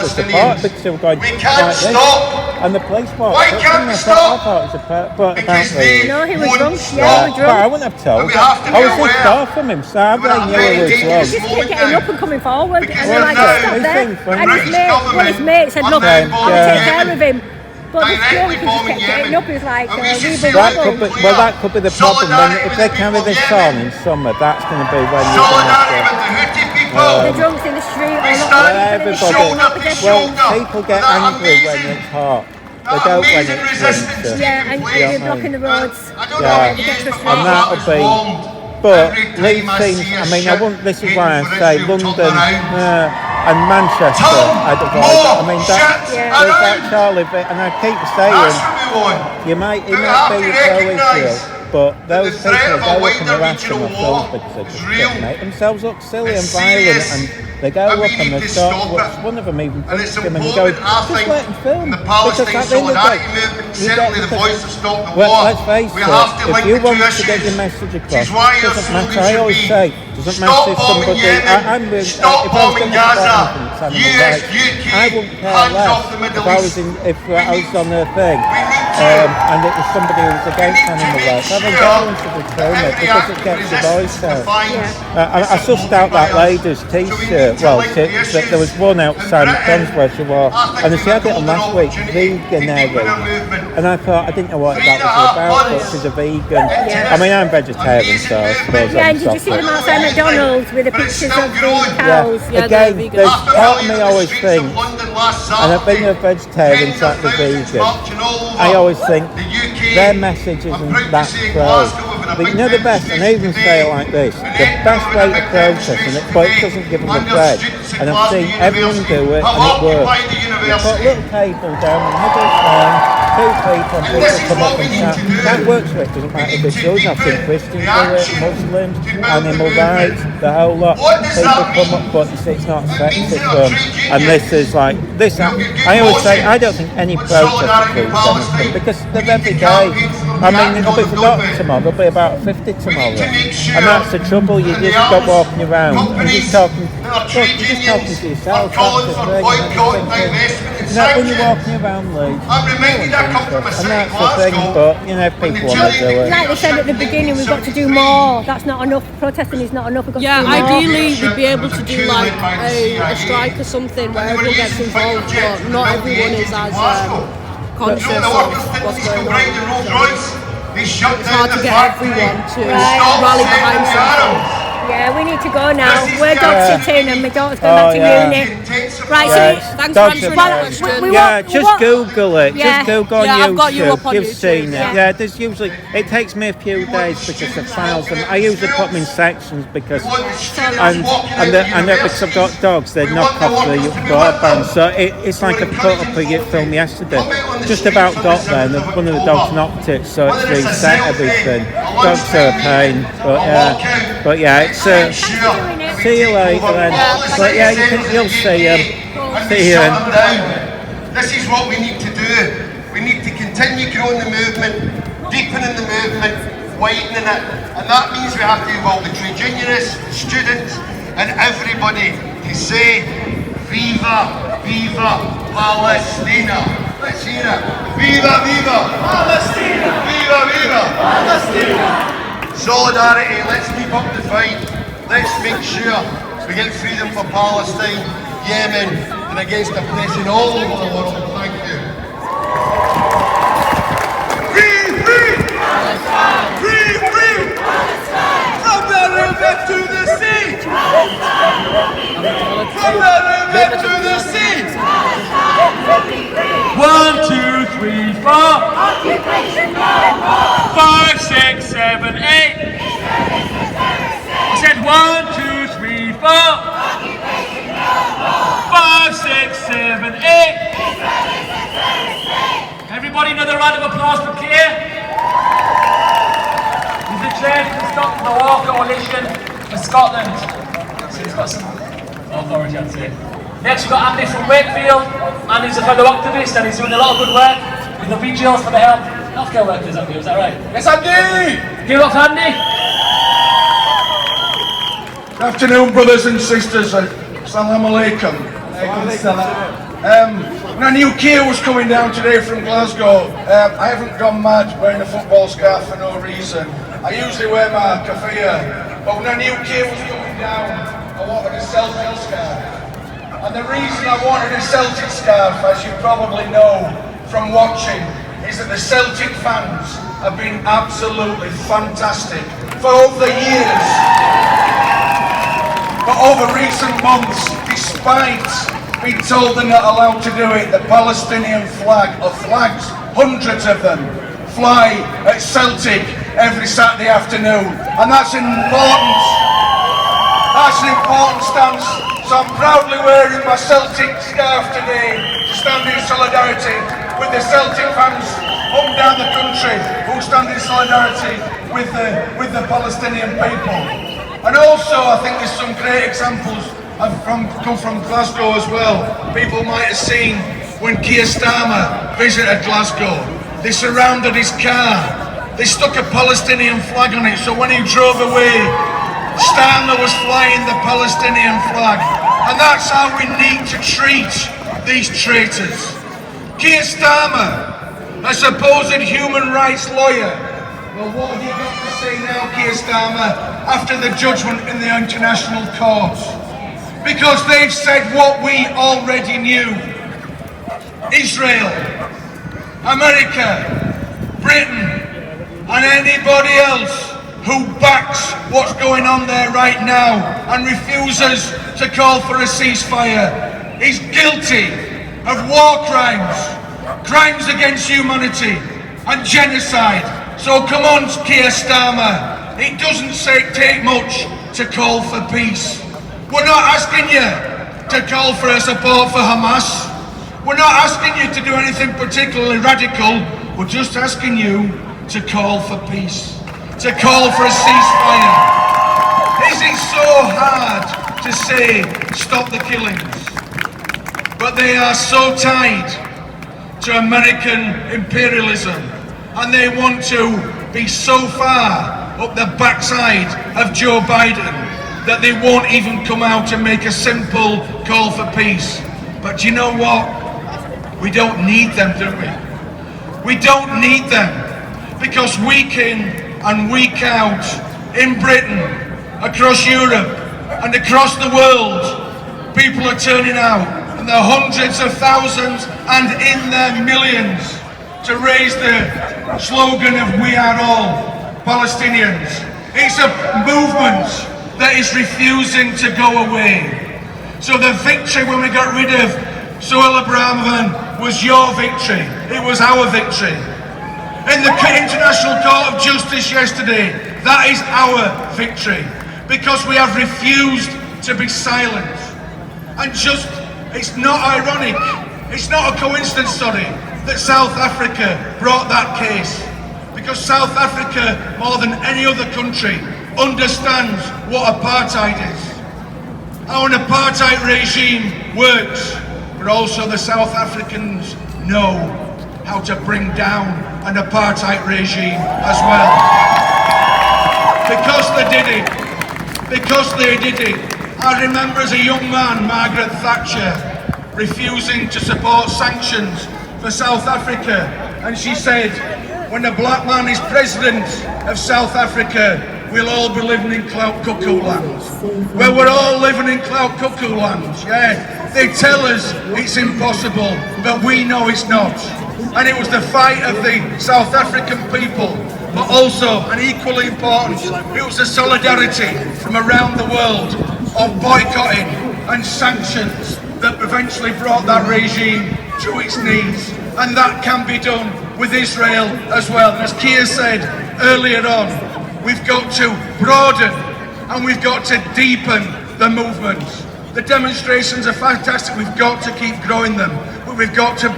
support Palestinians. because they were going We like can't this. stop. And the police walked Why up can't and we I stop? thought it was but Because apparently. they No, he was won't drunk. stop. Yeah, he was But I drunk. wouldn't have told. And we have to I be was so aware. far from him, so I We're at a knew very he was dangerous Just drunk. kept getting up and coming forward. Because And we're like, now stop they there. think from And his British mate, one of his mates said, look, government I'll yeah. take care of him. But this directly drunk, he just bombing kept getting Yemen. up. He was like, And we should we say will That that could be, clear. well, that could be the problem. When, Solidarity if with they the carry people of this Yemen. on in summer, that's going to be when you're going Solidarity to with the Houthi people. The drunks in the street, We or not stand everybody. shoulder to Well, shoulder. people get with that angry when amazing- it's hot. They that don't when amazing it's resistance winter. Yeah, taking and place. you're blocking the roads. I don't know Yeah. what it is, but my And heart that'll is be. warmed But every time Leeds I seems, see a I mean, I ship wouldn't, this is heading why I for say Israel London turning around. and Manchester, I'd avoid that. I mean, that, ships there's that around. Charlie bit, and I keep That's saying, what we want. you might, it But we might have be to pro-Israel, recognise but that those the threat people of a go up and wider harass them regional themselves war because they is just real. make themselves look silly and It's violent, serious. and they go And we up and need they to start, stop what's it. one of them even And it's punched him and he goes, important, I just think, let him film. the Palestine Because at the end of the solidarity day, movement, you certainly the because- voice of Stop the well, War. let's face We it, have to if link you the two want to issues. get your message Which across, is why it your doesn't slogan matter, I should always be, say, doesn't stop matter if bombing somebody, Yemen, I'm with, stop if I was bombing going to Gaza, fight animal US, rights, UK, I wouldn't care hands less off the Middle if I was East. if I was on their thing, We need to- and it was somebody who was against We need to animal make rights. I think sure everyone should be film it every because act it of gets the voice resistance out. defined I sussed out that lady's t-shirt. Well, there was one outside McDonald's where she wore, and she had it on last week, veganary. And I thought, I didn't know what that was about, but she's a vegan. I mean, I'm vegetarian, so I suppose Yeah, I'm and did you see them soft. outside McDonald's with the pictures of the cows? Yeah, Again, they're vegan. there's part of me always thinks, and I've been a vegetarian, slightly vegan, I always think their message isn't that pro. But you know the best, and I even say it like this, the best way to protest, but it doesn't give them the bread, and I've seen everyone do it, and it works. You put a little table down in the middle of town, two people, and people come up and chat. That works for it, doesn't matter if it's Jews, I've seen Christians do it, Muslims, animal rights, the whole lot. People come up, but you see, it's not sexist for them. And this is like, this, I always say, I don't think any protest proves anything, because they're every day. I mean, it'll be forgotten tomorrow, there'll be about 50 tomorrow. And that's the trouble, you just stop walking around, and you're just talking, look, you're just talking to yourself, that's the thing. When you're walking around Leeds, and that's the thing, but, you know, people want to do it. Like they said at the beginning, we've got to do more. That's not enough. Protesting is not enough. We've got Yeah, to do more. ideally we'd be able to do like a strike or something where everyone gets involved, but not everyone is as conscious of what's going on. It's hard to get everyone to rally behind something. Yeah, we need to go now. We're dog sitting and my daughter's going back to uni. Right, so Thanks for answering that question. Just Google it. Yeah. Just Google on Yeah, YouTube. I've got you up on You've YouTube. seen it. Yeah. Yeah, there's usually, it takes me a few days because of files. And I usually put them in sections because, because I've got dogs, they knock off the broadband. So it's like I put up a film yesterday. Just about got there and one of the dogs knocked it, so it's reset everything. Dogs are a pain, but yeah, it's see you later then. But yeah, you'll see you. This is what we need to do. We need to continue growing the movement, deepening the movement, widening it, and that means we have to involve the trade unionists, the students, and everybody to say, Viva, Viva Palestina. Let's hear it. Viva, Viva Palestina. Viva, Viva Palestina. Solidarity, let's keep up the fight. Let's make sure we get freedom for Palestine, Yemen, and against oppression all over the world. Thank you. Free, free! Palestine! Free, free! Palestine! From the river to the sea! Palestine! From the river to the sea! Palestine! 1, 2, 3, 4! round of applause for Keir. He's the chair for the Stop the War Coalition for Scotland. So he's got some authority, I'd say. Next we've got Andy from Wakefield. Andy's a fellow activist and he's doing a lot of good work with the vigils for the healthcare workers, Andy, is that right? Yes, Andy! Give it up for Andy. Good afternoon, brothers and sisters. Assalamu alaikum. When I knew Keir was coming down today from Glasgow, I haven't gone mad wearing a football scarf for no reason. I usually wear my kafia, but when I knew Keir was coming down, I wanted a Celtic scarf. And the reason I wanted a Celtic scarf, as you probably know from watching, is that the Celtic fans have been absolutely fantastic for over the years. But over recent months, despite being told they're not allowed to do it, the Palestinian flag, or flags, hundreds of them, fly at Celtic every Saturday afternoon. And that's important. That's an important stance. So I'm proudly wearing my Celtic scarf today to stand in solidarity with the Celtic fans up and down the country who stand in solidarity with the Palestinian people. And also, I think there's some great examples come from Glasgow as well. People might have seen when Keir Starmer visited Glasgow. They surrounded his car. They stuck a Palestinian flag on it, so when he drove away, Starmer was flying the Palestinian flag. And that's how we need to treat these traitors. Keir Starmer, a supposed human rights lawyer. Well, what have you got to say now, Keir Starmer, after the judgment in the international courts? Because they've said what we already knew. Israel, America, Britain, and anybody else who backs what's going on there right now and refuses to call for a ceasefire is guilty of war crimes, crimes against humanity, and genocide. So come on, Keir Starmer, it doesn't take much to call for peace. We're not asking you to call for a support for Hamas. We're not asking you to do anything particularly radical. We're just asking you to call for peace, to call for a ceasefire. Is it so hard to say stop the killings? But they are so tied to American imperialism, and they want to be so far up the backside of Joe Biden that they won't even come out and make a simple call for peace. But you know what? We don't need them, do we? We don't need them, because week in and week out, in Britain, across Europe and across the world, people are turning out in their hundreds of thousands and in their millions to raise the slogan of "We are all Palestinians." It's a movement that is refusing to go away. So the victory when we got rid of Sohail Abrahamov was your victory. It was our victory. In the International Court of Justice yesterday, that is our victory, because we have refused to be silent. And just, it's not ironic, it's not a coincidence, sorry, that South Africa brought that case, because South Africa, more than any other country, understands what apartheid is, how an apartheid regime works, but also the South Africans know how to bring down an apartheid regime as well. Because they did it. Because they did it. I remember as a young man, Margaret Thatcher refusing to support sanctions for South Africa, and she said, when a black man is president of South Africa, we'll all be living in clout cuckoo land. Well, we're all living in clout cuckoo land, yeah. They tell us it's impossible, but we know it's not. And it was the fight of the South African people, but also, and equally important, it was the solidarity from around the world of boycotting and sanctions that eventually brought that regime to its knees. And that can be done with Israel as well. And as Keir said earlier on, we've got to broaden and we've got to deepen the movements. The demonstrations are fantastic. We've got to keep growing them, but we've got to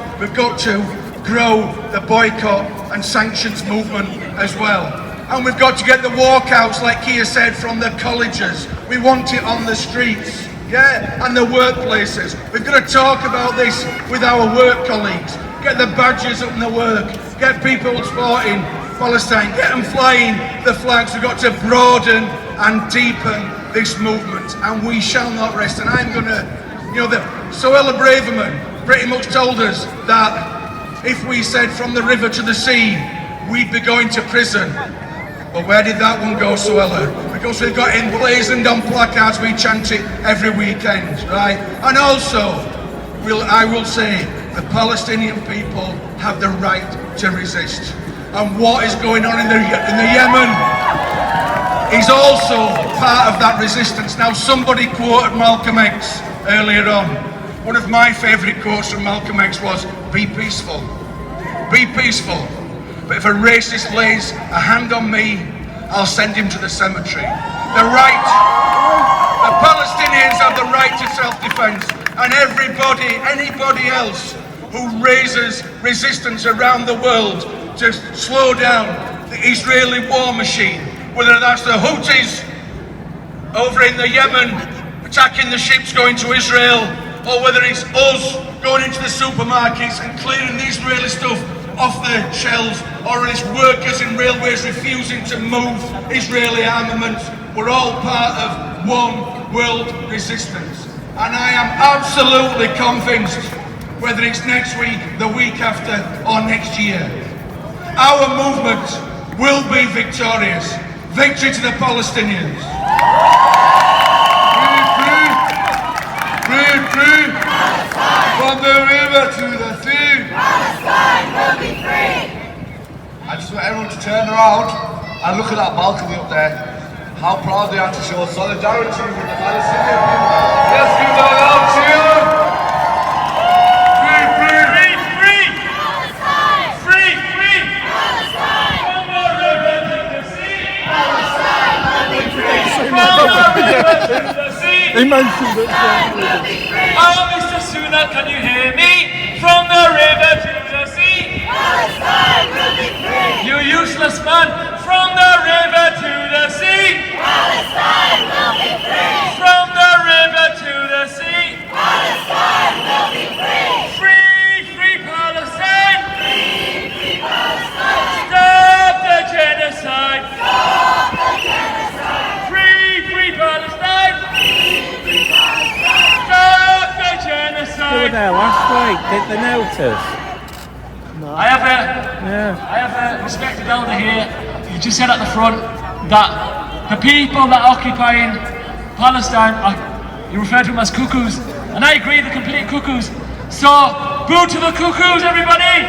grow the boycott and sanctions movement as well. And we've got to get the walkouts, like Kia said, from the colleges. We want it on the streets, yeah, and the workplaces. We've got to talk about this with our work colleagues. Get the badges up in the work, get people supporting Palestine, get them flying the flags. We've got to broaden and deepen this movement, and we shall not rest. And I'm gonna, Suella Braverman pretty much told us that if we said from the river to the sea, we'd be going to prison. But where did that one go, Suella? Because we've got emblazoned on placards, we chant it every weekend, right? And also, I will say, the Palestinian people have the right to resist. And what is going on in the Yemen is also part of that resistance. Now, somebody quoted Malcolm X earlier on. One of my favourite quotes from Malcolm X was, "Be peaceful, be peaceful. But if a racist lays a hand on me, I'll send him to the cemetery." The Palestinians have the right to self-defense, and anybody else who raises resistance around the world to slow down the Israeli war machine, whether that's the Houthis over in the Yemen attacking the ships going to Israel, or whether it's us going into the supermarkets and clearing the Israeli stuff off the shelves, or it's workers in railways refusing to move Israeli armaments. We're all part of one world resistance. And I am absolutely convinced, whether it's next week, the week after, or next year, our movement will be victorious. Victory to the Palestinians. Free, free, from the river to the sea. Palestine will be free. I just want everyone to turn around and look at that balcony up there. How proud they are to show solidarity with the Palestinian people. Let's give them a loud cheer. Free, free, free, free. Palestine. Free, free. Palestine. From the river to the sea. Palestine will be free. From the river to the sea. Palestine will be free. Oh, Mr. Sunak, can you hear me? From the river to the sea. Palestine will be free. You useless man. From the river to the sea. Palestine will be free. From the river to the sea. Palestine will be free. Free, free Palestine. Free, free Palestine. Stop the genocide. Stop the genocide. Free, free Palestine. Free, free Palestine. Stop the They were genocide. there last week, did they notice? I have a respected elder here. He just said at the front that the people that are occupying Palestine, you refer to them as cuckoos, and I agree, they're complete cuckoos. So, boo to the cuckoos, everybody!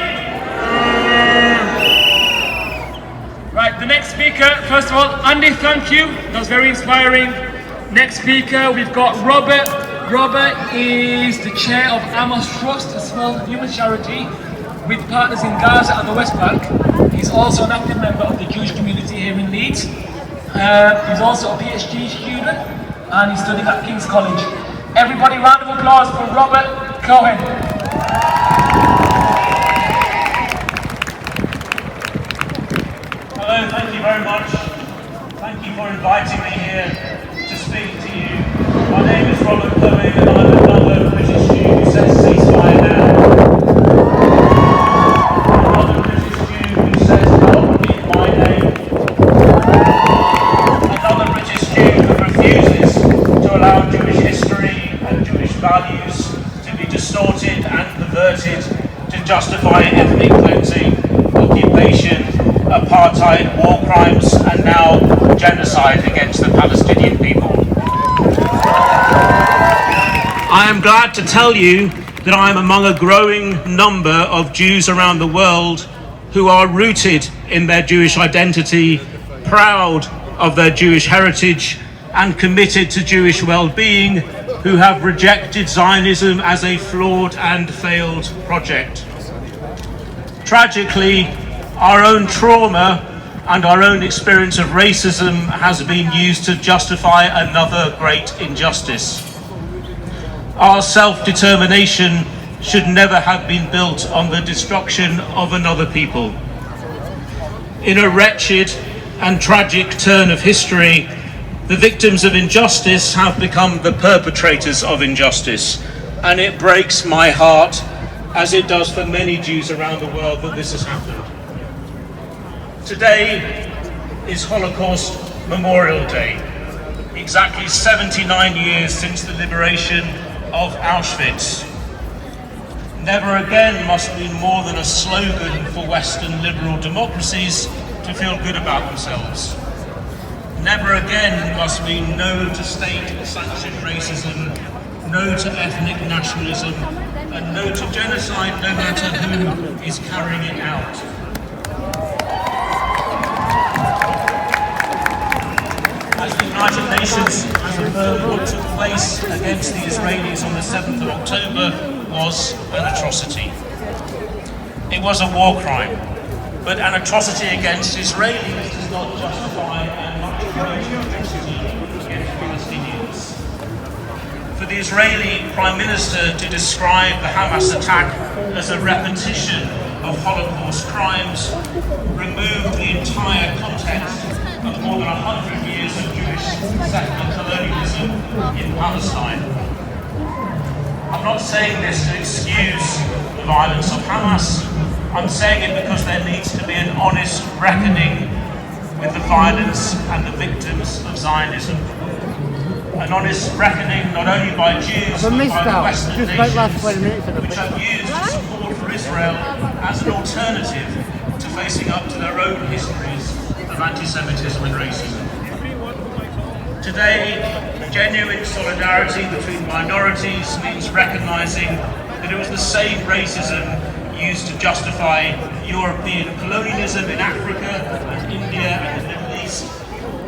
Right, the next speaker, first of all, Andy, thank you. That was very inspiring. Next speaker, we've got Robert. Robert is the chair of Amos Trust, a small human charity with partners in Gaza and the West Bank. He's also an active member of the Jewish community here in Leeds. He's also a PhD student and he's studying at King's College. Everybody, round of applause for Robert Cohen. Hello, thank you very much. Thank you for inviting me here to speak to you. My name is Robert Cohen and I'm another British Jew who says ceasefire now. Another British Jew who says help in my name. Another British Jew who refuses to allow Jewish history and Jewish values to be distorted and perverted to justify ethnic cleansing, occupation, apartheid, war crimes, and now genocide against the Palestinian people. I am glad to tell you that I am among a growing number of Jews around the world who are rooted in their Jewish identity, proud of their Jewish heritage, and committed to Jewish well-being, who have rejected Zionism as a flawed and failed project. Tragically, our own trauma and our own experience of racism has been used to justify another great injustice. Our self-determination should never have been built on the destruction of another people. In a wretched and tragic turn of history, the victims of injustice have become the perpetrators of injustice, and it breaks my heart, as it does for many Jews around the world, that this has happened. Today is Holocaust Memorial Day, exactly 79 years since the liberation of Auschwitz. Never again must be more than a slogan for Western liberal democracies to feel good about themselves. Never again must mean no to state-sanctioned racism, no to ethnic nationalism, and no to genocide, no matter who is carrying it out. As the United Nations has affirmed, what took place against the Israelis on the 7th of October was an atrocity. It was a war crime, but an atrocity against Israelis does not justify a much greater atrocity against Palestinians. For the Israeli Prime Minister to describe the Hamas attack as a repetition of Holocaust crimes removed the entire context of more than 100 years of Jewish settler colonialism in Palestine. I'm not saying this to excuse the violence of Hamas. I'm saying it because there needs to be an honest reckoning with the violence and the victims of Zionism. An honest reckoning not only by Jews but by the Western nations, which have used support for Israel as an alternative to facing up to their own histories of anti-Semitism and racism. Today, genuine solidarity between minorities means recognising that it was the same racism used to justify European colonialism in Africa and India and the Middle East,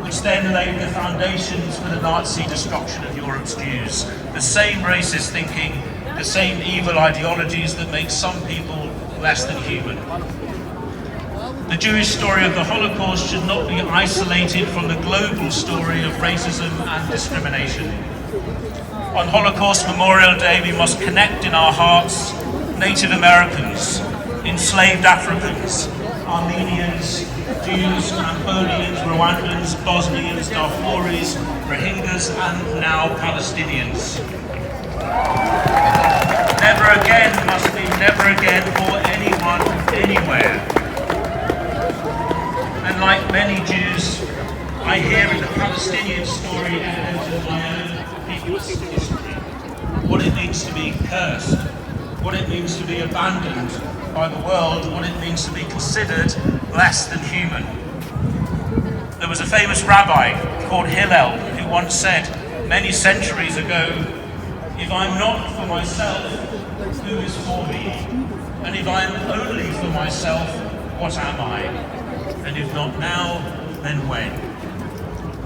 which then laid the foundations for the Nazi destruction of Europe's Jews. The same racist thinking, the same evil ideologies that make some people less than human. The Jewish story of the Holocaust should not be isolated from the global story of racism and discrimination. On Holocaust Memorial Day, we must connect in our hearts Native Americans, enslaved Africans, Armenians, Jews, Cambodians, Rwandans, Bosnians, Darfuris, Rohingyas, and now Palestinians. Never again must be never again for anyone, anywhere. And like many Jews, I hear in the Palestinian story evidence of my own people's history. What it means to be cursed, what it means to be abandoned by the world, what it means to be considered less than human. There was a famous rabbi called Hillel who once said, many centuries ago, if I'm not for myself, who is for me? And if I'm only for myself, what am I? And if not now, then when?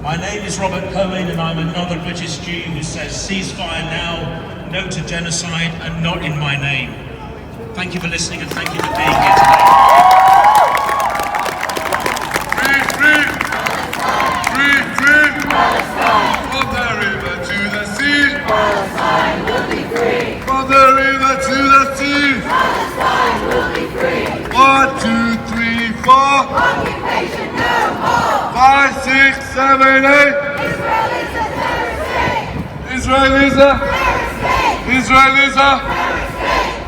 My name is Robert Cohen, and I'm another British Jew who says ceasefire now, no to genocide, and not in my name. Thank you for listening, and thank you for being here today. Free, free! Free, free! From the river to the sea! Palestine will be free. From the river to the sea! Palestine will be free. 1, 2, 3, 4! Occupation no more. 5, 6, 7, 8! Israel is a terrorist state. Israel is a... Terrorist state. Israel is a... Terrorist state.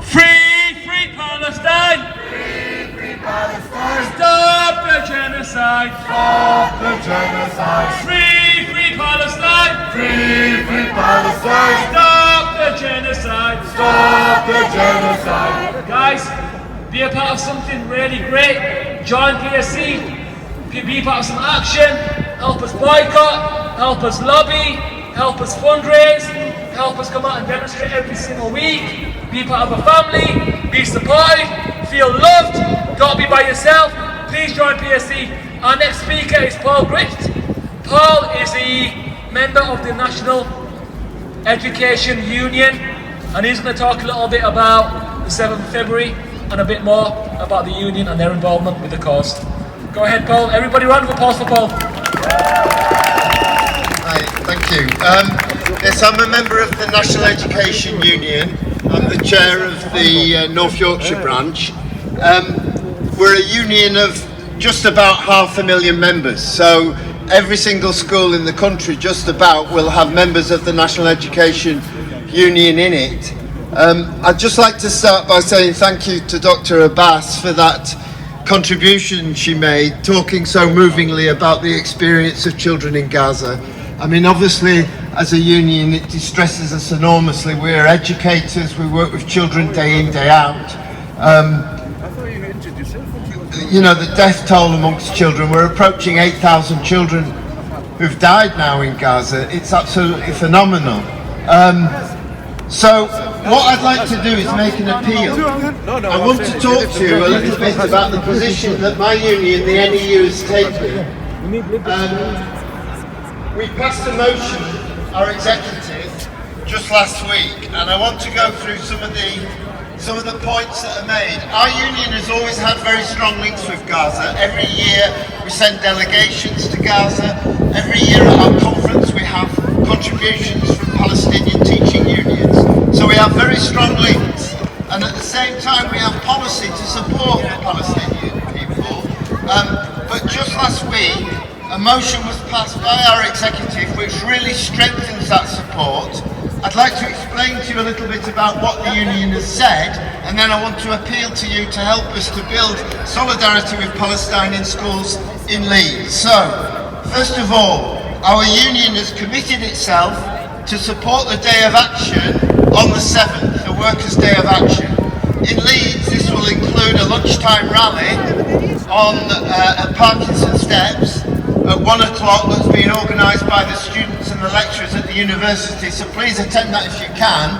Free Palestine! Free Palestine! Stop the genocide! Stop the genocide! Free Palestine! Free Palestine! Stop the genocide! Stop the genocide! Guys, be a part of something really great. Join PSC. Be part of some action. Help us boycott. Help us lobby. Help us fundraise. Help us come out and demonstrate every single week. Be part of a family. Be supported. Feel loved. Don't be by yourself. Please join PSC. Our next speaker is Paul Griffith. Paul is the member of the National Education Union, and he's going to talk a little bit about the 7th of February and a bit more about the union and their involvement with the cause. Go ahead, Paul. Everybody round of applause for Paul. Hi, thank you. Yes, I'm a member of the National Education Union, I'm the chair of the North Yorkshire branch. We're a union of just about 500,000 members, so every single school in the country just about will have members of the National Education Union in it. I'd just like to start by saying thank you to Dr. Abbas for that contribution she made, talking so movingly about the experience of children in Gaza. I mean, obviously, as a union, it distresses us enormously. We're educators, we work with children day in, day out. You know, the death toll amongst children, we're approaching 8,000 children who've died now in Gaza. It's absolutely phenomenal. So what I'd like to do is make an appeal. I want to talk to you a little bit about the position that my union, the NEU, has taken. We passed a motion, our executive, just last week, and I want to go through some of the points that are made. Our union has always had very strong links with Gaza. Every year we send delegations to Gaza. Every year at our conference we have contributions from Palestinian teaching unions. So we have very strong links, and at the same time we have policy to support the Palestinian people. But just last week a motion was passed by our executive which really strengthens that support. I'd like to explain to you a little bit about what the union has said, and then I want to appeal to you to help us to build solidarity with Palestine in schools in Leeds. So, first of all, our union has committed itself to support the Day of Action on the 7th, the Workers' Day of Action. In Leeds, this will include a lunchtime rally on at Parkinson Steps at 1 o'clock that's being organised by the students and the lecturers at the university, so please attend that if you can.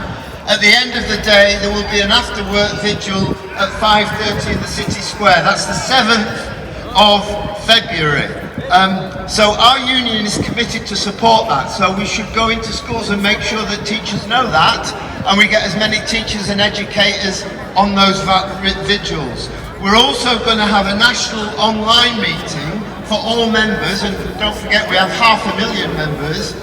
At the end of the day there will be an after-work vigil at 5:30 in the city square. That's the 7th of February. So our union is committed to support that, so we should go into schools and make sure that teachers know that, and we get as many teachers and educators on those vigils. We're also going to have a national online meeting for all members, and don't forget we have 500,000 members,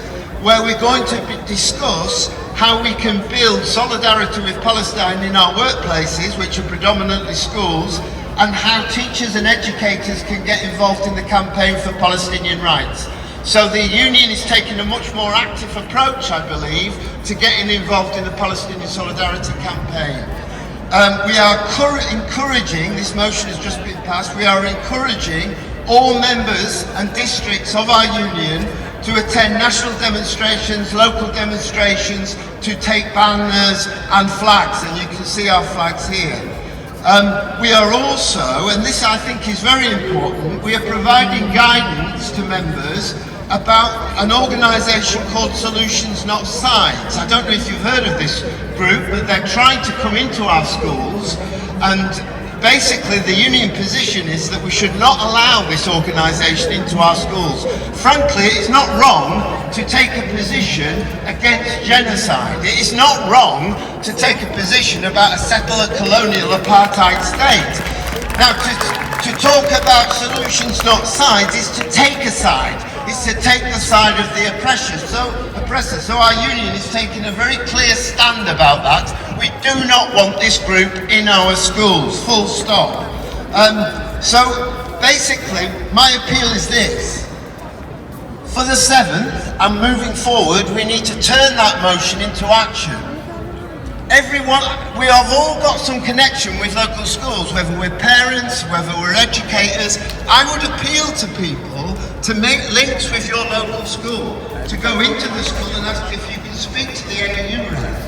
where we're going to discuss how we can build solidarity with Palestine in our workplaces, which are predominantly schools, and how teachers and educators can get involved in the campaign for Palestinian rights. So the union is taking a much more active approach, I believe, to getting involved in the Palestinian Solidarity campaign. We are encouraging, this motion has just been passed, we are encouraging all members and districts of our union to attend national demonstrations, local demonstrations, to take banners and flags, and you can see our flags here. We are also, and this I think is very important, we are providing guidance to members about an organisation called Solutions Not Sides. I don't know if you've heard of this group, but they're trying to come into our schools, and basically the union position is that we should not allow this organisation into our schools. Frankly, it's not wrong to take a position against genocide. It is not wrong to take a position about a settler colonial apartheid state. Now, to talk about solutions not sides is to take a side. It's to take the side of the oppressor. So our union is taking a very clear stand about that. We do not want this group in our schools, full stop. So basically, my appeal is this. For the 7th, and moving forward, we need to turn that motion into action. We have all got some connection with local schools, whether we're parents, whether we're educators. I would appeal to people to make links with your local school, to go into the school and ask if you can speak to the NEU rep.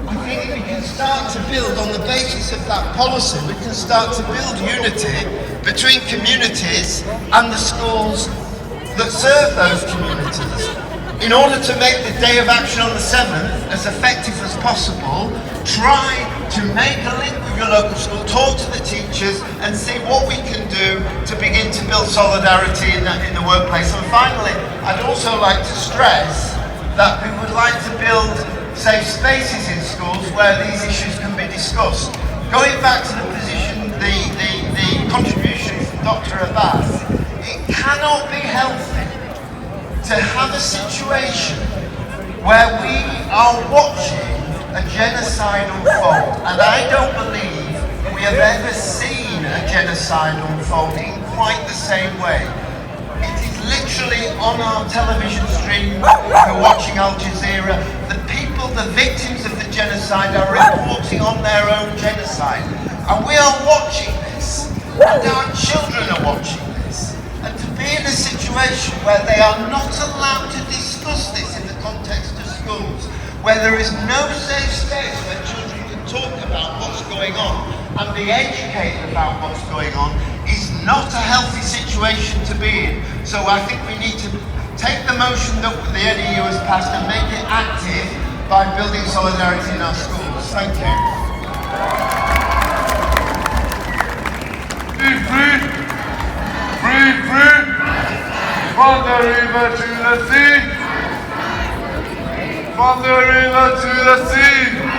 I think we can start to build on the basis of that policy, we can start to build unity between communities and the schools that serve those communities. In order to make the Day of Action on the 7th as effective as possible, try to make a link with your local school, talk to the teachers and see what we can do to begin to build solidarity in the workplace. And finally, I'd also like to stress that we would like to build safe spaces in schools where these issues can be discussed. Going back to the position, the contribution from Dr. Abbas, it cannot be healthy to have a situation where we are watching a genocide unfold, and I don't believe we have ever seen a genocide unfold in quite the same way. It is literally on our television stream, we're watching Al Jazeera, the people, the victims of the genocide are reporting on their own genocide. And we are watching this, and our children are watching this. And to be in a situation where they are not allowed to discuss this in the context of schools, where there is no safe space where children can talk about what's going on and be educated about what's going on, is not a healthy situation to be in. So I think we need to take the motion that the NEU has passed and make it active by building solidarity in our schools. Thank you. Be free, free, free, from the river to the sea, from the river to the sea.